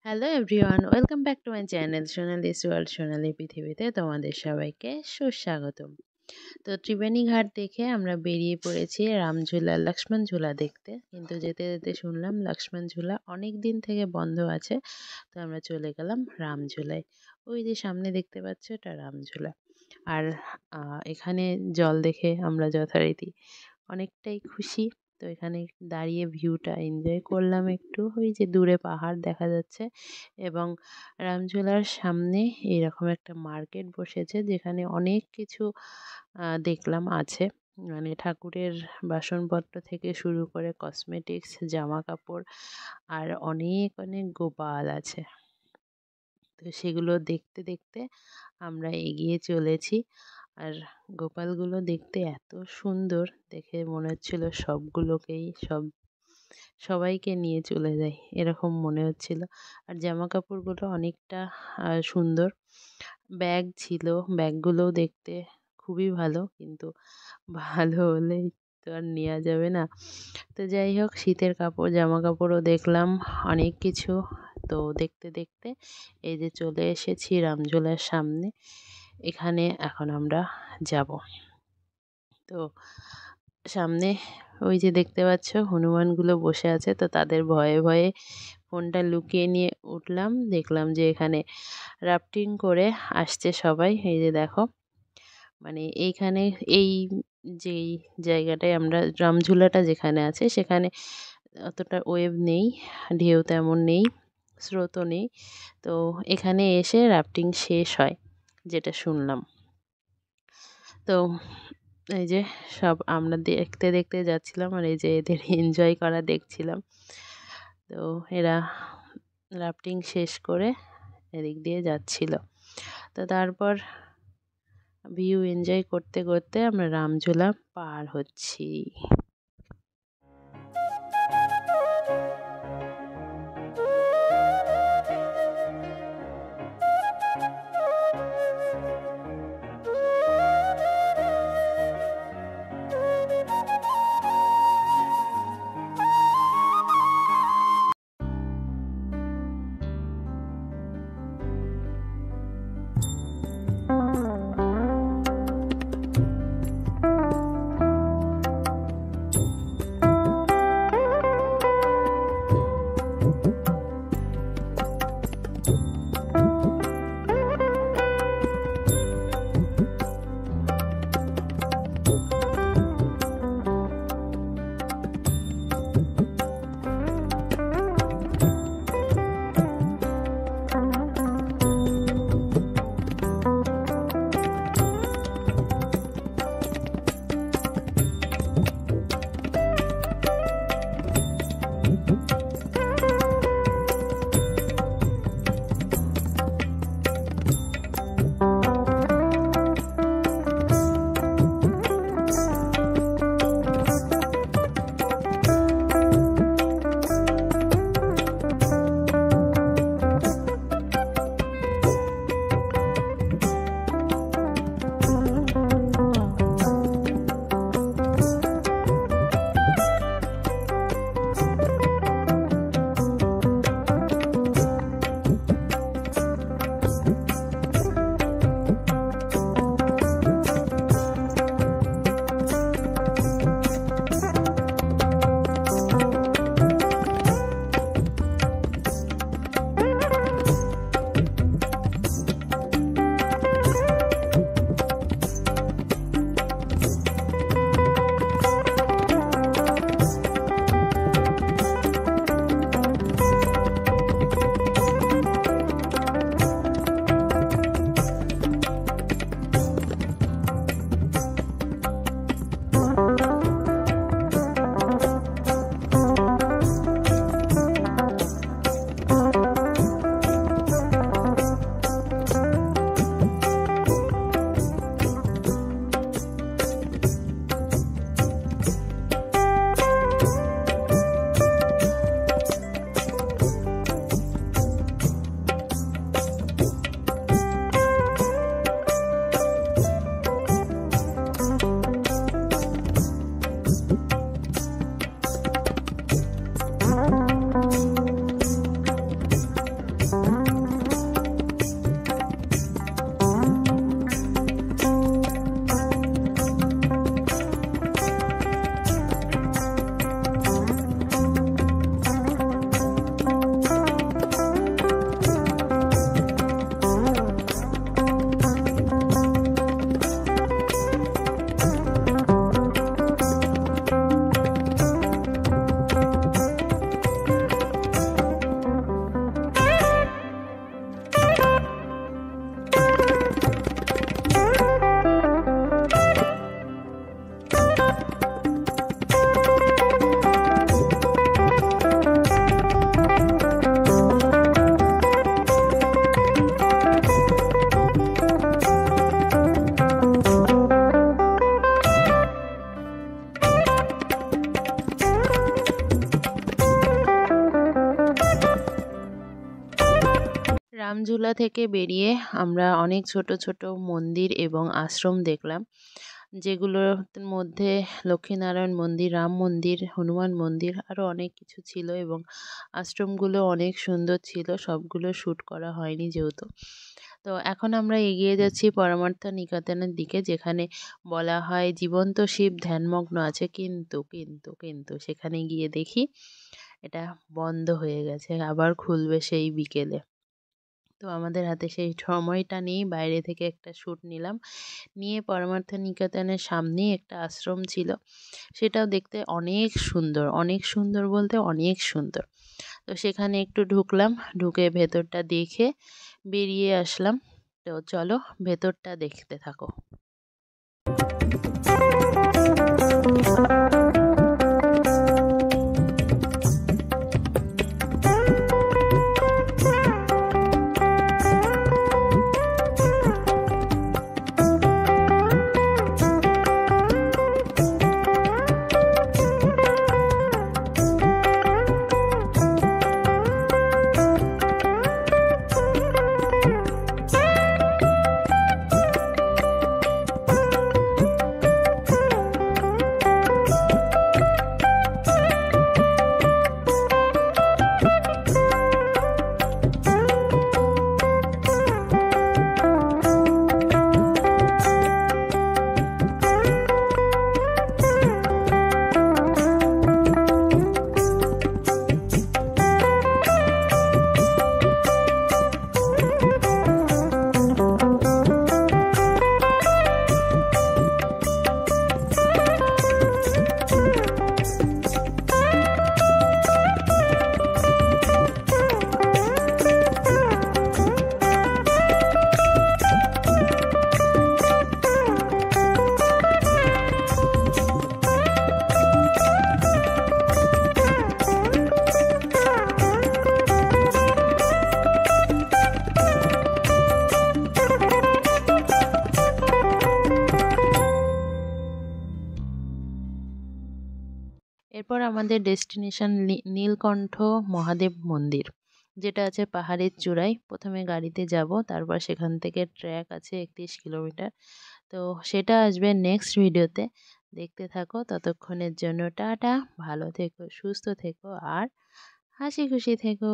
Hello everyone, welcome back to my channel Sonali's world. সোনালী পৃথিবীতে তোমাদের সবাইকে সুস্বাগতম। তো ত্রিবেণী ঘাট দেখে আমরা বেরিয়ে পড়েছি রামঝুলা লক্ষ্মণ ঝুলা দেখতে, কিন্তু যেতে যেতে শুনলাম লক্ষ্মণ ঝুলা অনেক দিন থেকে বন্ধ আছে। তো আমরা চলে গেলাম রামঝুলায়। ওই যে সামনে দেখতে পাচ্ছ, এটা রামঝুলা। আর এখানে জল দেখে আমরা যথারীতি অনেকটাই খুশি। তো এখানে দাঁড়িয়ে ভিউটা এনজয় করলাম একটু। ওই যে দূরে পাহাড় দেখা যাচ্ছে এবং রামঝোলার সামনে এরকম একটা মার্কেট বসেছে, যেখানে অনেক কিছু দেখলাম আছে। মানে ঠাকুরের বাসনপত্র থেকে শুরু করে কসমেটিক্স, জামা কাপড় আর অনেক অনেক গোপাল আছে। তো সেগুলো দেখতে দেখতে আমরা এগিয়ে চলেছি। আর গোপালগুলো দেখতে এত সুন্দর, দেখে মনে হচ্ছিল সবগুলোকেই সবাইকে নিয়ে চলে যাই, এরকম মনে হচ্ছিল। আর জামা কাপড়গুলো অনেকটা সুন্দর। ব্যাগ ছিল, ব্যাগগুলোও দেখতে খুবই ভালো, কিন্তু ভালো হলেই তো আর নেওয়া যাবে না। তো যাই হোক, শীতের কাপড় জামা কাপড়ও দেখলাম অনেক কিছু। তো দেখতে দেখতে এই যে চলে এসেছি রামঝোলার সামনে। এখানে এখন আমরা যাব। তো সামনে ওই যে দেখতে পাচ্ছ হনুমানগুলো বসে আছে, তো তাদের ভয়ে ভয়ে ফোনটা লুকিয়ে নিয়ে উঠলাম। দেখলাম যে এখানে রাফটিং করে আসছে সবাই। এই যে দেখো, মানে এইখানে এই যেই জায়গাটায় আমরা রামঝুলাটা যেখানে আছে, সেখানে অতটা ওয়েভ নেই, ঢেউ তেমন নেই, স্রোতও নেই। তো এখানে এসে রাফটিং শেষ হয়, যেটা শুনলাম। তো এই যে সব আমরা দেখতে দেখতে যাচ্ছিলাম, আর এই যে এদের এনজয় করা দেখছিলাম। তো এরা রাফটিং শেষ করে এদিক দিয়ে যাচ্ছিল। তো তারপর ভিউ এনজয় করতে করতে আমরা রামঝোলা পার হচ্ছি। রামঝুলা থেকে বেরিয়ে আমরা অনেক ছোট ছোট মন্দির এবং আশ্রম দেখলাম, যেগুলোর মধ্যে লক্ষ্মীনারায়ণ মন্দির, রাম মন্দির, হনুমান মন্দির আরও অনেক কিছু ছিল এবং আশ্রমগুলো অনেক সুন্দর ছিল। সবগুলো শ্যুট করা হয়নি যেহেতু। তো এখন আমরা এগিয়ে যাচ্ছি পরমার্থ নিকেতনের দিকে, যেখানে বলা হয় জীবন্ত শিব ধ্যানমগ্ন আছে, কিন্তু সেখানে গিয়ে দেখি এটা বন্ধ হয়ে গেছে, আবার খুলবে সেই বিকেলে। তো আমাদের হাতে সেই সময়টা নেই, বাইরে থেকে একটা শ্যুট নিলাম, নিয়ে পরমার্থ নিকেতনের সামনেই একটা আশ্রম ছিল, সেটাও দেখতে অনেক সুন্দর, অনেক সুন্দর বলতে অনেক সুন্দর। তো সেখানে একটু ঢুকলাম, ঢুকে ভেতরটা দেখে বেরিয়ে আসলাম। তো চলো ভেতরটা দেখতে থাকো। এরপর আমাদের ডেস্টিনেশন নীলকণ্ঠ মহাদেব মন্দির, যেটা আছে পাহাড়ের চূড়ায়। প্রথমে গাড়িতে যাব, তারপর সেখান থেকে ট্র্যাক আছে 31 কিলোমিটার। তো সেটা আসবে নেক্সট ভিডিওতে, দেখতে থাকো। ততক্ষণের জন্য টাটা, ভালো থেকো, সুস্থ থেকো আর হাসি খুশি থেকো।